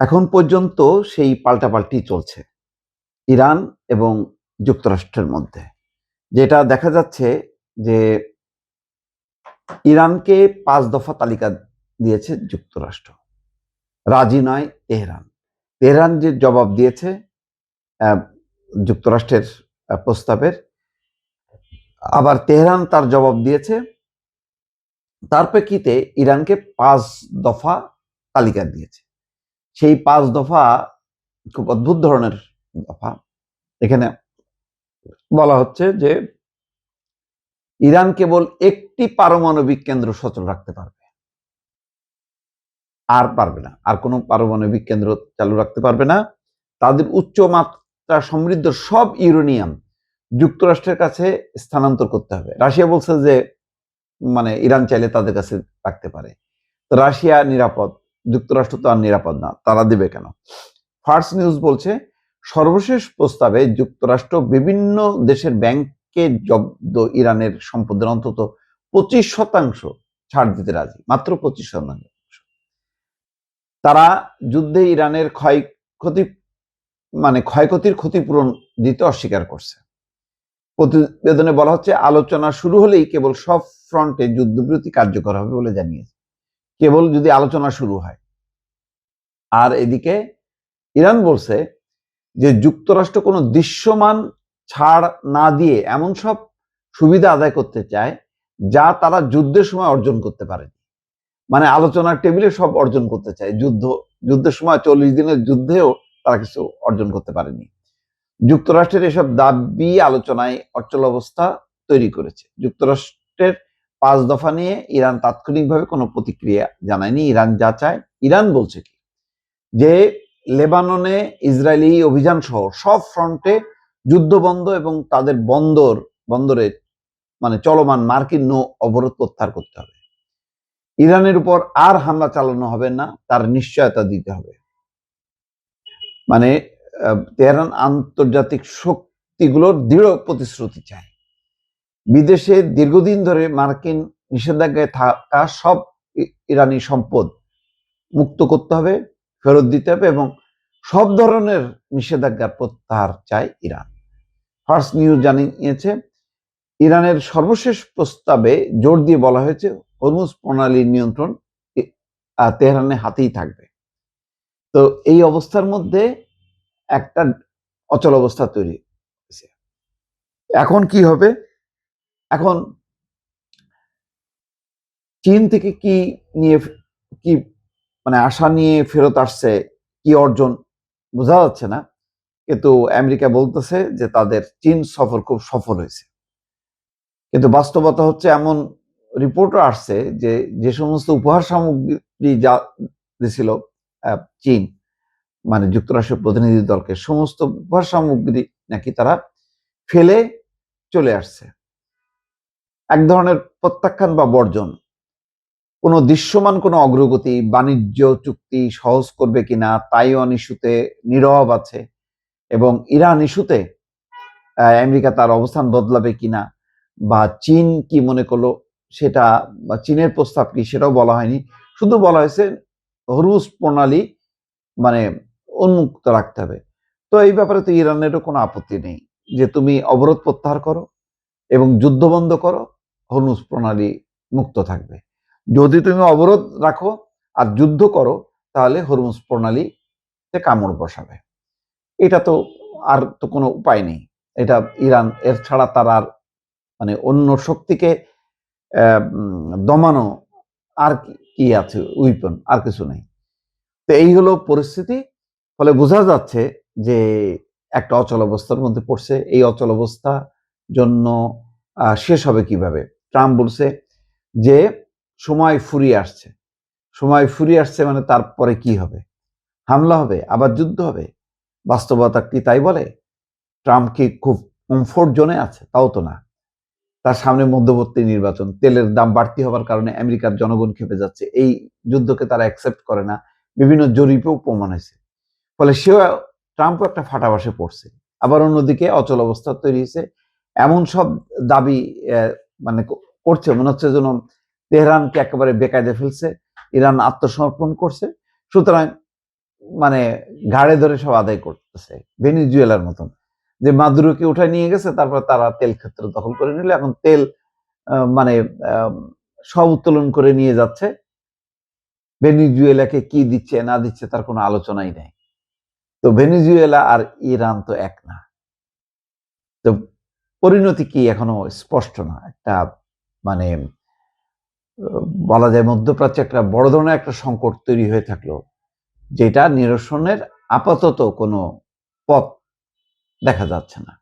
এখন পর্যন্ত সেই পাল্টাপাল্টি চলছে ইরান এবং যুক্তরাষ্ট্রের মধ্যে, যেটা দেখা যাচ্ছে যে ইরানকে 5 দফা তালিকা দিয়েছে যুক্তরাষ্ট্র, রাজি নয় তেহরান। তেহরান যে জবাব দিয়েছে যুক্তরাষ্ট্রের প্রস্তাবের, আবার তেহরান তার জবাব দিয়েছে, তার প্রেক্ষিতে ইরানকে 5 দফা তালিকা দিয়েছে। সেই 5 দফা খুব অদ্ভুত ধরনের দফা। এখানে বলা হচ্ছে যে ইরান কেবল একটি পারমাণবিক কেন্দ্র সচল রাখতে পারবে, আর পারবে না, আর কোনো পারমাণবিক কেন্দ্র চালু রাখতে পারবে না। তাদের উচ্চ মাত্রা সমৃদ্ধ সব ইউরেনিয়াম যুক্তরাষ্ট্রের কাছে স্থানান্তর করতে হবে। রাশিয়া বলছে যে মানে ইরান চাইলে তাদের কাছে রাখতে পারে। তো রাশিয়া নিরাপদ, যুক্তরাষ্ট্র তো আর নিরাপদ না, তারা দিবে কেন? ফার্স্ট নিউজ বলছে সর্বশেষ প্রস্তাবে যুক্তরাষ্ট্র বিভিন্ন দেশের ব্যাংকে জব্দ ইরানের সম্পদের অন্তত 25% ছাড় দিতে রাজি, মাত্র 25%। তারা যুদ্ধে ইরানের ক্ষয়ক্ষতির ক্ষতিপূরণ দিতে অস্বীকার করছে। প্রতিবেদনে বলা হচ্ছে আলোচনা শুরু হলেই কেবল সব ফ্রন্টে যুদ্ধবিরতি কার্যকর হবে বলে জানিয়েছে, কেবল যদি আলোচনা শুরু হয়। আর এদিকে ইরান বলছে যে যুক্তরাষ্ট্র কোনো দৃশ্যমান ছাড় না দিয়ে এমন সব সুবিধা আদায় করতে চায় যা তারা যুদ্ধের সময় অর্জন করতে পারে। মানে আলোচনার টেবিলে সব অর্জন করতে চায়, যুদ্ধের সময় 40 দিনের যুদ্ধেও তারা কিছু অর্জন করতে পারেনি। যুক্তরাষ্ট্রের এসব দাবি আলোচনায় অচল অবস্থা তৈরি করেছে। যুক্তরাষ্ট্রের 5 দফা নিয়ে ইরান তাৎক্ষণিকভাবে কোনো প্রতিক্রিয়া জানায়নি। ইরান যা চায়, ইরান বলছে কি যে লেবাননে ইসরায়েলি অভিযান সহ সব ফ্রন্টে যুদ্ধ বন্ধ এবং তাদের বন্দরে মানে চলমান মার্কিন নৌ অবরোধ প্রত্যাহার করতে হবে। ইরানের উপর আর হামলা চালানো হবে না, তার নিশ্চয়তা দিতে হবে। মানে তেহরান আন্তর্জাতিক শক্তিগুলোর দৃঢ় প্রতিশ্রুতি চায়। বিদেশে দীর্ঘদিন ধরে মার্কিন নিষেধাজ্ঞায় থাকা সব ইরানি সম্পদ মুক্ত করতে হবে, ফেরত দিতে হবে এবং সব ধরনের নিষেধাজ্ঞার প্রত্যাহার চায় ইরান। ফার্স্ট নিউজ জানিয়েছে ইরানের সর্বশেষ প্রস্তাবে জোর দিয়ে বলা হয়েছে হরমুজ প্রণালীর নিয়ন্ত্রণ তেহরানের হাতেই থাকবে। তো এই অবস্থার মধ্যে একটা অচল অবস্থা তৈরি হয়েছে। এখন কি হবে? এখন চীন থেকে কি নিয়ে কি মানে আশা নিয়ে ফেরত আসছে, কি অর্জন বোঝা যাচ্ছে না, কিন্তু আমেরিকা বলতেছে যে তাদের চীন সফর খুব সফল হয়েছে। কিন্তু বাস্তবতা হচ্ছে এমন রিপোর্টও আসছে যে যে সমস্ত উপহার সামগ্রী যা দিছিল চীন, মানে যুক্তরাষ্ট্রের প্রতিনিধি দলকে, সমস্ত উপহার সামগ্রী নাকি তারা ফেলে চলে আসছে। এক ধরনের প্রত্যাখ্যান বা বর্জন। কোনো দৃশ্যমান কোনো অগ্রগতি, বাণিজ্য চুক্তি সহজ করবে কিনা, তাইওয়ান ইস্যুতে নীরব আছে, এবং ইরান ইস্যুতে আমেরিকা তার অবস্থান বদলাবে কিনা, বা চীন কি মনে করলো সেটা, বা চীনের প্রস্তাব কি সেটাও বলা হয়নি। শুধু বলা হয়েছে হরমুজ প্রণালী মানে উন্মুক্ত রাখতে হবে। তো এই ব্যাপারে তো ইরানেরও কোনো আপত্তি নেই যে তুমি অবরোধ প্রত্যাহার করো এবং যুদ্ধ বন্ধ করো, হরমুজ প্রণালী মুক্ত থাকবে। যদি তুমি অবরোধ রাখো আর যুদ্ধ করো তাহলে হরমুজ প্রণালীতে কামড় বসাবে। এটা তো আর তো কোনো উপায় নেই। এটা ইরান এর ছাড়া তার আর মানে অন্য শক্তিকে দমানো আর কি আছে, উইপন আর কিছু নেই। তো এই হলো পরিস্থিতি। ফলে বোঝা যাচ্ছে যে একটা অচল অবস্থার মধ্যে পড়ছে। এই অচল অবস্থা জন্য শেষ হবে কিভাবে? ট্রাম্প বলছে যে সময় ফুরিয়ে আসছে। সময় ফুরিয়ে আসছে মানে তারপরে কি হবে? হামলা হবে, আবার যুদ্ধ হবে। বাস্তবতা কি তাই বলে? ট্রাম্প কি খুব কমফোর্ট জোনে আছে? তাও তো না। তার সামনে মধ্যবর্তী নির্বাচন, তেলের দাম বাড়তি হবার কারণে আমেরিকার জনগণ ক্ষেপে যাচ্ছে। এই যুদ্ধকে তারা অ্যাকসেপ্ট করে না, বিভিন্ন জরিপেও প্রমাণ হয়েছে। ফলে ট্রাম্পও একটা ফাটাবাসে পড়ছে। আবার অন্যদিকে অচল অবস্থা তৈরি হয়েছে। এমন সব দাবি মানে করছে মনে হচ্ছে যেন তেহরানকে একেবারে বেকায়দে ফেলছে, ইরান আত্মসমর্পণ করছে। সুতরাং মানে ঘাড়ে ধরে সব আদায় করতেছে, ভেনিজুয়েলার মতন, যে মাদুরোকে উঠায় নিয়ে গেছে, তারপর তারা তেল ক্ষেত্র দখল করে নিল, এখন তেল মানে সব উত্তোলন করে নিয়ে যাচ্ছে। ভেনিজুয়েলাকে কি দিচ্ছে না দিচ্ছে তার কোনো আলোচনাই নেই। তো ভেনিজুয়েলা আর ইরান তো এক না, তো পরিণতি কি এখনো স্পষ্ট না। একটা মানে বলা যায় মধ্যপ্রাচ্যে একটা বড় ধরনের একটা সংকট তৈরি হয়ে থাকলো, যেটা নিরসনের আপাতত কোনো পথ দেখা যাচ্ছে না।